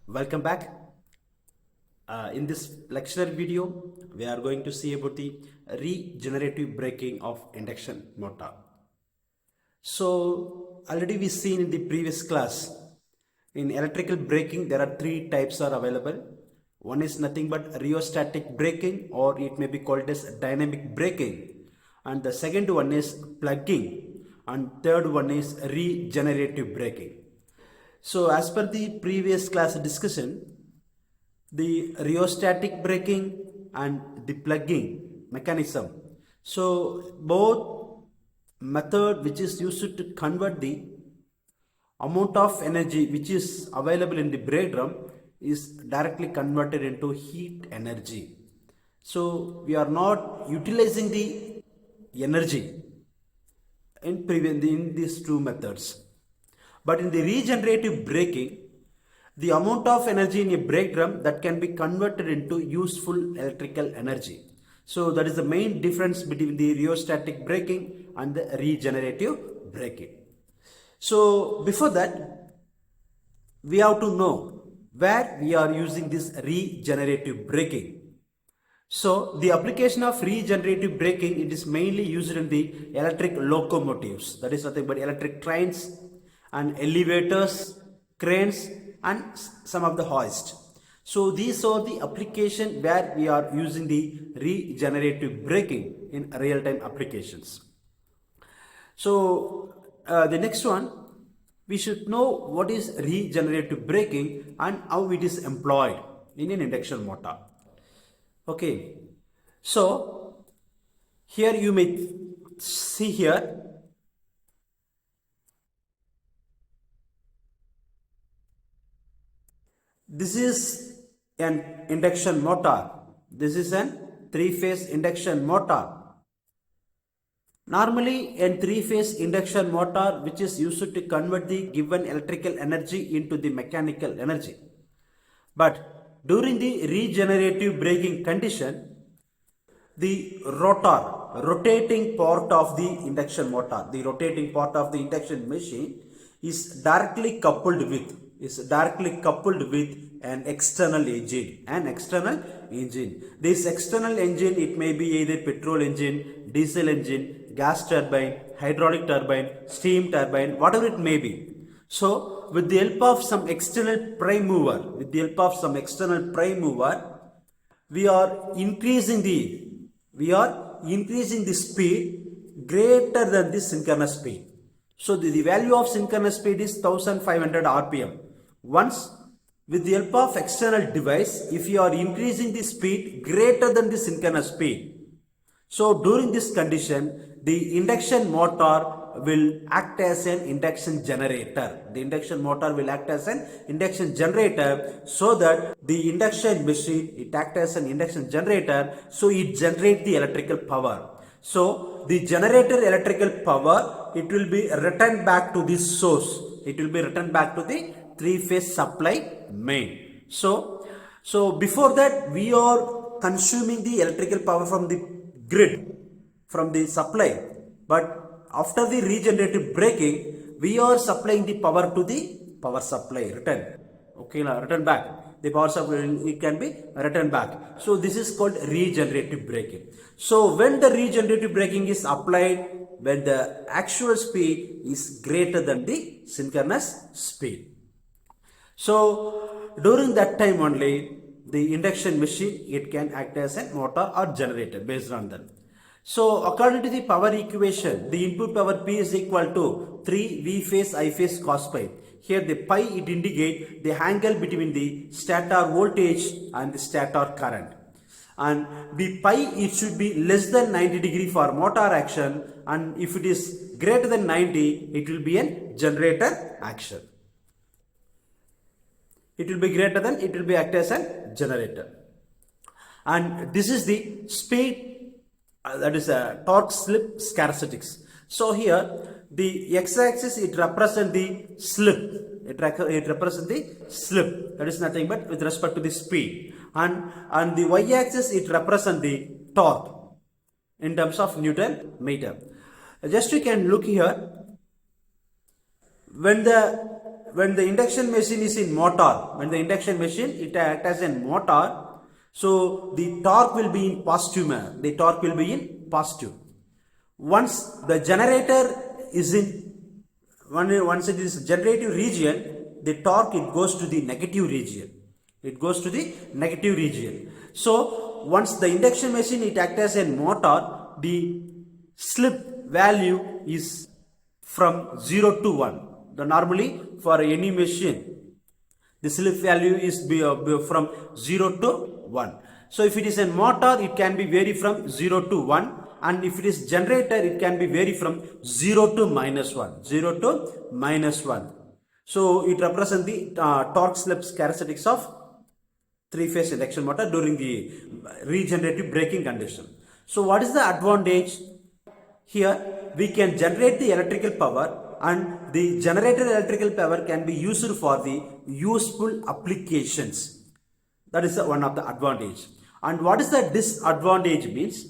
Welcome back. In this lecture video, we are going to see about the regenerative braking of induction motor. So already we seen in the previous class, in electrical braking there are three types are available. One is nothing but rheostatic braking, or it may be called as dynamic braking, and the second one is plugging, and third one is regenerative braking. So as per the previous class discussion, the rheostatic braking and the plugging mechanism. So both method which is used to convert the amount of energy which is available in the brake drum is directly converted into heat energy. So we are not utilizing the energy in these two methods. But in the regenerative braking, the amount of energy in a brake drum that can be converted into useful electrical energy. So that is the main difference between the rheostatic braking and the regenerative braking. So before that, we have to know where we are using this regenerative braking. So the application of regenerative braking, it is mainly used in the electric locomotives. That is nothing but electric trains and elevators, cranes, and some of the hoist. So these are the application where we are using the regenerative braking in real-time applications. So the next one, we should know what is regenerative braking and how it is employed in an induction motor. Okay, so here you may see here this is an induction motor. This is an three-phase induction motor. Normally, a three-phase induction motor which is used to convert the given electrical energy into the mechanical energy. But during the regenerative braking condition, the rotating part of the induction motor, the rotating part of the induction machine is directly coupled with an external engine. This external engine, it may be either petrol engine, diesel engine, gas turbine, hydraulic turbine, steam turbine, whatever it may be. So with the help of some external prime mover, we are increasing the speed greater than the synchronous speed. So the value of synchronous speed is 1500 rpm. Once with the help of external device, if you are increasing the speed greater than the synchronous speed, so during this condition, the induction motor will act as an induction generator. So that the induction machine, it acts as an induction generator, so it generates the electrical power. So the generator electrical power, it will be returned back to the source. It will be returned back to the three-phase supply main. So before that, we are consuming the electrical power from the grid, from the supply. But after the regenerative braking, we are supplying the power to the power supply, return back. The power supply, it can be returned back. So this is called regenerative braking. So when the regenerative braking is applied, when the actual speed is greater than the synchronous speed. So during that time only, the induction machine, it can act as a motor or generator based on that. So according to the power equation, the input power P is equal to 3 V phase I phase cos pi. Here the pi, it indicates the angle between the stator voltage and the stator current. And the pi, it should be less than 90 degree for motor action, and if it is greater than 90, it will be a generator action. It will be act as a generator. And this is the speed, that is a torque slip characteristics. So here the x-axis, it represents the slip. It represents the slip. That is nothing but with respect to the speed. And the y-axis, it represents the torque in terms of Newton meter. Just you can look here. When when the induction machine is in motor, when the induction machine it acts as a motor, so the torque will be in positive manner. The torque will be in positive. Once the generator is in once it is generative region, the torque it goes to the negative region. It goes to the negative region. So once the induction machine it acts as a motor, the slip value is from 0 to 1. Normally for any machine, the slip value is from 0 to 1. So if it is a motor, it can be vary from 0 to 1, and if it is generator, it can be vary from 0 to minus 1. 0 to minus 1. So it represents the torque slip characteristics of three-phase induction motor during the regenerative braking condition. So what is the advantage? Here we can generate the electrical power, and the generated electrical power can be used for the useful applications. That is one of the advantage. And what is the disadvantage means?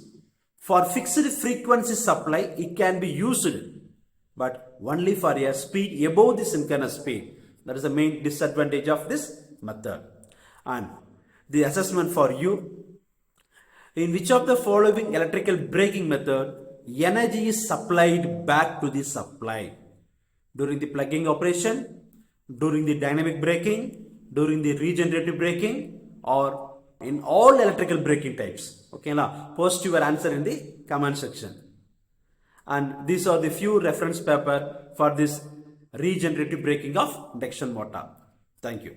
For fixed frequency supply, it can be used, but only for a speed above the synchronous speed. That is the main disadvantage of this method. And the assessment for you: in which of the following electrical braking method energy is supplied back to the supply? During the plugging operation, during the dynamic braking, during the regenerative braking, or in all electrical braking types? Okay, now post your answer in the comment section. And these are the few reference paper for this regenerative braking of induction motor. Thank you.